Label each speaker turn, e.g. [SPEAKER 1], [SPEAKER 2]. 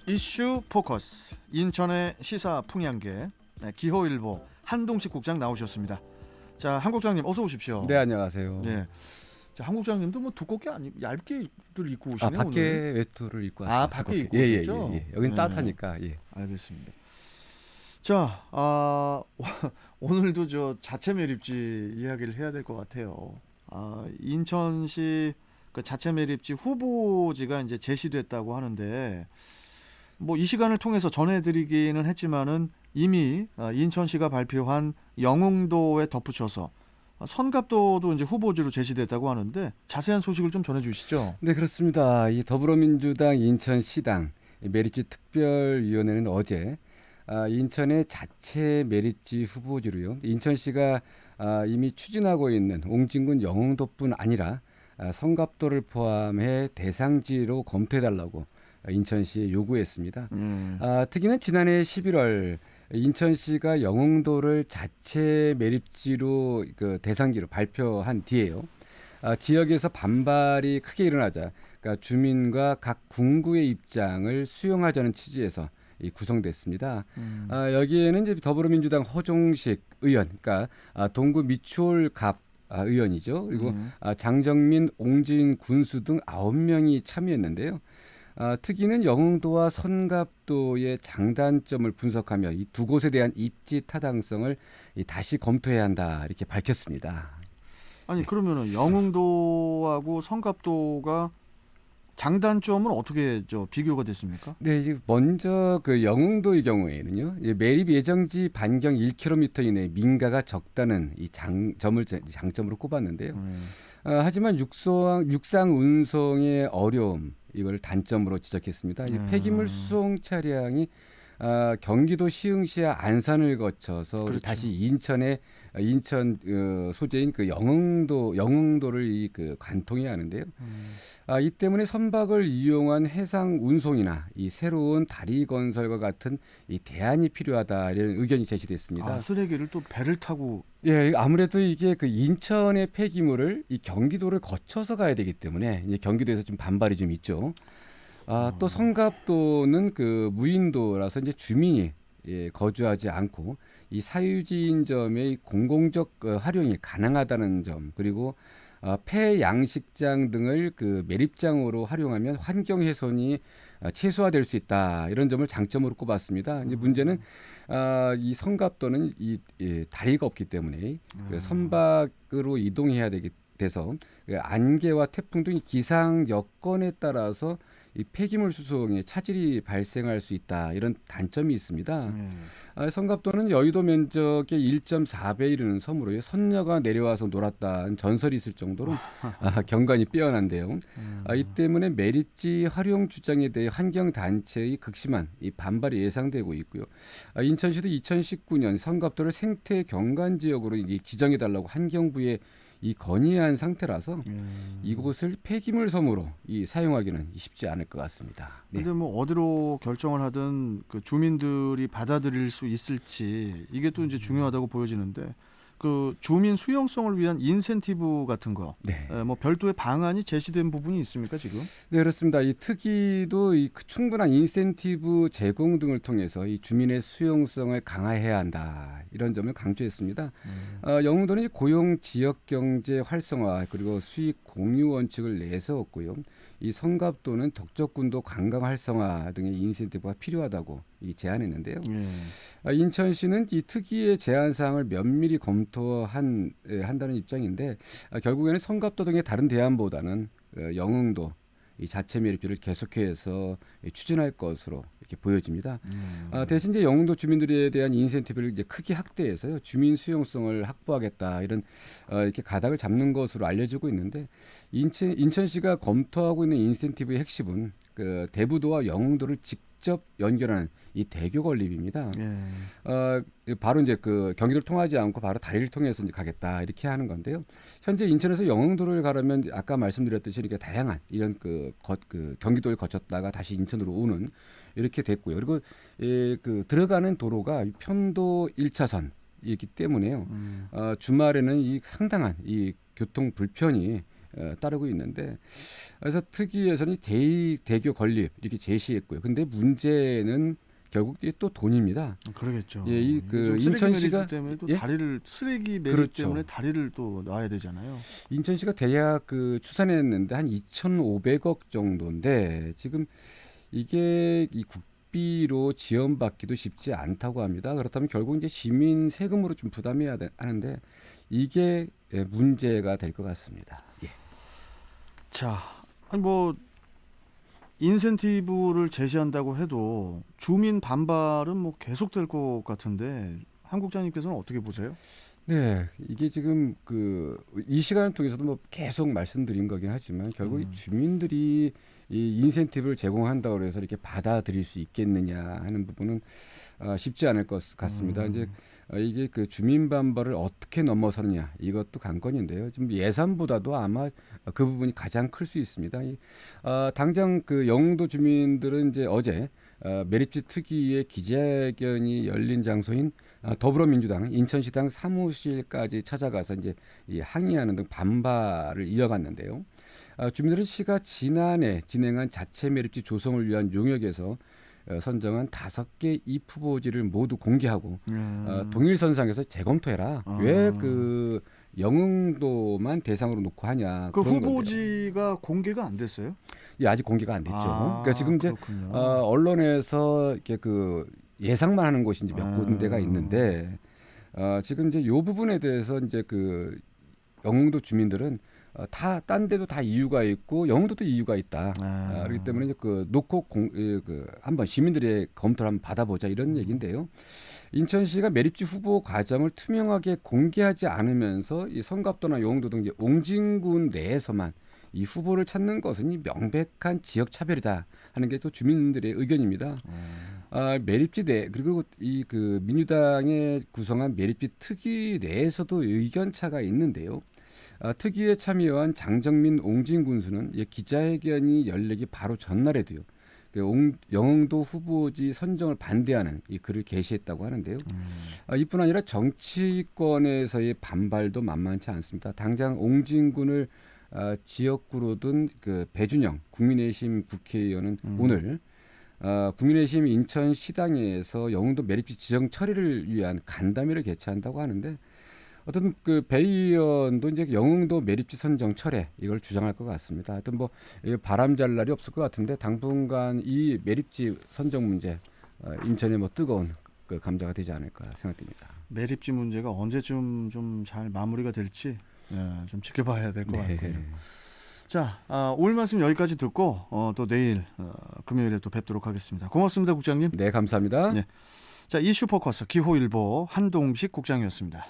[SPEAKER 1] 이슈 포커스 인천의 시사 풍향계 기호일보 한동식 국장 나오셨습니다. 자, 한 국장님 어서 오십시오.
[SPEAKER 2] 네, 안녕하세요.
[SPEAKER 1] 네. 자, 한 국장님도 뭐 두껍게 아니 얇게를 입고 오시네요.
[SPEAKER 2] 밖에
[SPEAKER 1] 오늘.
[SPEAKER 2] 외투를 입고 왔어요.
[SPEAKER 1] 아, 밖에 입고
[SPEAKER 2] 예,
[SPEAKER 1] 오셨죠?
[SPEAKER 2] 예. 여긴
[SPEAKER 1] 네.
[SPEAKER 2] 따뜻하니까. 예.
[SPEAKER 1] 알겠습니다. 자, 오늘도 저 자체 매립지 이야기를 해야 될 것 같아요. 인천시 그 자체 매립지 후보지가 이제 제시됐다고 하는데 뭐 이 시간을 통해서 전해드리기는 했지만은 이미 인천시가 발표한 영흥도에 덧붙여서 선갑도도 이제 후보지로 제시됐다고 하는데 자세한 소식을 좀 전해주시죠.
[SPEAKER 2] 네, 그렇습니다. 이 더불어민주당 인천시당 매립지 특별위원회는 어제 인천의 자체 매립지 후보지로요. 인천시가 이미 추진하고 있는 옹진군 영흥도뿐 아니라 선갑도를 포함해 대상지로 검토해달라고 인천시에 요구했습니다. 특히는 지난해 11월 인천시가 영흥도를 자체 매립지로 그 대상지로 발표한 뒤에요. 지역에서 반발이 크게 일어나자 그러니까 주민과 각 군구의 입장을 수용하자는 취지에서 구성됐습니다. 여기에는 이제 더불어민주당 허종식 의원, 그러니까 동구 미추홀갑 의원이죠. 그리고 장정민, 옹진 군수 등 9명이 참여했는데요. 특이는 영흥도와 선갑도의 장단점을 분석하며 이 두 곳에 대한 입지 타당성을 다시 검토해야 한다 이렇게 밝혔습니다.
[SPEAKER 1] 아니 그러면은 영흥도하고 선갑도가 장단점은 어떻게 비교가 됐습니까?
[SPEAKER 2] 네, 이제 먼저 그 영흥도의 경우에는요, 매립 예정지 반경 1km 이내 민가가 적다는 이 장점으로 꼽았는데요. 하지만 육상 운송의 어려움 이걸 단점으로 지적했습니다. 이 폐기물 수송 차량이 경기도 시흥시와 안산을 거쳐서
[SPEAKER 1] 그렇죠.
[SPEAKER 2] 다시 인천 소재인 그 영흥도를 관통해야 하는데요. 이 때문에 선박을 이용한 해상 운송이나 이 새로운 다리 건설과 같은 이 대안이 필요하다 이런 의견이 제시됐습니다.
[SPEAKER 1] 쓰레기를 또 배를 타고
[SPEAKER 2] 예, 아무래도 이게 그 인천의 폐기물을 이 경기도를 거쳐서 가야 되기 때문에 이제 경기도에서 좀 반발이 좀 있죠. 또 선갑도는 그 무인도라서 이제 주민이 거주하지 않고 이 사유지인 점의 공공적 활용이 가능하다는 점, 그리고 폐양식장 등을 그 매립장으로 활용하면 환경 훼손이 최소화될 수 있다 이런 점을 장점으로 꼽았습니다. 이제 문제는 이 선갑도는 다리가 없기 때문에 그 선박으로 이동해야 돼서 그 안개와 태풍 등 기상 여건에 따라서 이 폐기물 수송에 차질이 발생할 수 있다 이런 단점이 있습니다. 선갑도는 여의도 면적의 1.4배 이르는 섬으로 선녀가 내려와서 놀았다는 전설이 있을 정도로 경관이 뛰어난데요. 이 때문에 매립지 활용 주장에 대해 환경단체의 극심한 이 반발이 예상되고 있고요. 인천시도 2019년 선갑도를 생태 경관지역으로 지정해달라고 환경부에 건의한 상태라서 이곳을 폐기물 섬으로 사용하기는 쉽지 않을 것 같습니다. 네.
[SPEAKER 1] 근데 뭐 어디로 결정을 하든 그 주민들이 받아들일 수 있을지 이게 또 이제 중요하다고 보여지는데 그 주민 수용성을 위한 인센티브 같은 거,
[SPEAKER 2] 네.
[SPEAKER 1] 뭐 별도의 방안이 제시된 부분이 있습니까 지금?
[SPEAKER 2] 네, 그렇습니다. 이 특위도 충분한 인센티브 제공 등을 통해서 이 주민의 수용성을 강화해야 한다 이런 점을 강조했습니다. 영흥도는 고용 지역 경제 활성화 그리고 수익 공유 원칙을 내세웠고요. 이 선갑도는 덕적군도 관광 활성화 등의 인센티브가 필요하다고 제안했는데요. 인천시는 이 특위의 제안 사항을 면밀히 검토한다는 입장인데 결국에는 선갑도 등의 다른 대안보다는 영흥도 이 자체 매립지를 계속해서 추진할 것으로 이렇게 보여집니다. 대신 이제 영흥도 주민들에 대한 인센티브를 이제 크게 확대해서요 주민 수용성을 확보하겠다 이런 이렇게 가닥을 잡는 것으로 알려지고 있는데 인천시가 검토하고 있는 인센티브의 핵심은 그 대부도와 영흥도를 직접 연결하는 이 대교 건립입니다. 바로 이제 그 경기도를 통하지 않고 바로 다리를 통해서 이제 가겠다 이렇게 하는 건데요. 현재 인천에서 영흥도를 가려면 아까 말씀드렸듯이 이렇게 다양한 이런 그 경기도를 거쳤다가 다시 인천으로 오는 이렇게 됐고요. 그리고 그 들어가는 도로가 편도 1차선이기 때문에요. 주말에는 이 상당한 이 교통 불편이 따르고 있는데 그래서 특위에서는 대교 건립 이렇게 제시했고요. 근데 문제는 결국 이게 또 돈입니다.
[SPEAKER 1] 그러겠죠.
[SPEAKER 2] 예, 이
[SPEAKER 1] 이게
[SPEAKER 2] 그
[SPEAKER 1] 좀 쓰레기
[SPEAKER 2] 인천시가
[SPEAKER 1] 매립 때문에 또
[SPEAKER 2] 예?
[SPEAKER 1] 다리를 쓰레기 매립
[SPEAKER 2] 그렇죠.
[SPEAKER 1] 때문에 다리를 또 놔야 되잖아요.
[SPEAKER 2] 인천시가 대략 그 추산했는데 한 2,500억 정도인데 지금 이게 이 국비로 지원받기도 쉽지 않다고 합니다. 그렇다면 결국 이제 시민 세금으로 좀 부담해야 하는데 이게 문제가 될 것 같습니다. 예.
[SPEAKER 1] 자, 아니 뭐 인센티브를 제시한다고 해도 주민 반발은 뭐 계속될 것 같은데 한 국장님께서는 어떻게 보세요?
[SPEAKER 2] 네, 이게 지금 그 이 시간을 통해서도 뭐 계속 말씀드린 거긴 하지만 결국 이 주민들이 이 인센티브를 제공한다고 해서 이렇게 받아들일 수 있겠느냐 하는 부분은 쉽지 않을 것 같습니다. 이제 이게 그 주민 반발을 어떻게 넘어서느냐 이것도 관건인데요. 지금 예산보다도 아마 그 부분이 가장 클 수 있습니다. 당장 그 영도 주민들은 이제 어제 매립지 특위의 기자회견이 열린 장소인 더불어민주당 인천시당 사무실까지 찾아가서 이제 이 항의하는 등 반발을 이어갔는데요. 주민들은 시가 지난해 진행한 자체 매립지 조성을 위한 용역에서 선정한 5개 입 후보지를 모두 공개하고 동일선상에서 재검토해라. 왜 그 영흥도만 대상으로 놓고 하냐.
[SPEAKER 1] 그
[SPEAKER 2] 그런 건데요.
[SPEAKER 1] 후보지가 공개가 안 됐어요?
[SPEAKER 2] 예, 아직 공개가 안 됐죠. 그러니까 지금 이제
[SPEAKER 1] 그렇군요.
[SPEAKER 2] 언론에서 이렇게 그 예상만 하는 곳이 이제 몇 군데가 있는데 지금 이제 요 부분에 대해서 이제 그 영흥도 주민들은 다 딴 데도 다 이유가 있고 영흥도도 이유가 있다. 그렇기 때문에 이제 그 놓고 한번 시민들의 검토를 한번 받아보자 이런 얘기인데요. 인천시가 매립지 후보 과정을 투명하게 공개하지 않으면서 이 성갑도나 영흥도 등 이제 옹진군 내에서만 이 후보를 찾는 것은 이 명백한 지역 차별이다 하는 게 또 주민들의 의견입니다. 매립지 내 그리고 이 그 민주당에 구성한 매립지 특위 내에서도 의견 차가 있는데요. 특위에 참여한 장정민 옹진군수는 기자회견이 열리기 바로 전날에도요. 영흥도 후보지 선정을 반대하는 이 글을 게시했다고 하는데요. 이뿐 아니라 정치권에서의 반발도 만만치 않습니다. 당장 옹진군을 지역구로 둔 그 배준영 국민의힘 국회의원은 오늘 국민의힘 인천시당에서 영흥도 매립지 지정 처리를 위한 간담회를 개최한다고 하는데 어떤 그 배 의원도 이제 영흥도 매립지 선정 철회 이걸 주장할 것 같습니다. 하여튼 뭐 바람 잘 날이 없을 것 같은데 당분간 이 매립지 선정 문제 인천에 뭐 뜨거운 그 감자가 되지 않을까 생각됩니다.
[SPEAKER 1] 매립지 문제가 언제쯤 좀 잘 마무리가 될지 좀 지켜봐야 될 것 같군요. 자, 오늘 말씀 여기까지 듣고 또 내일 금요일에 또 뵙도록 하겠습니다. 고맙습니다, 국장님.
[SPEAKER 2] 네, 감사합니다.
[SPEAKER 1] 네. 자, 이슈 포커스 기호일보 한동식 국장이었습니다.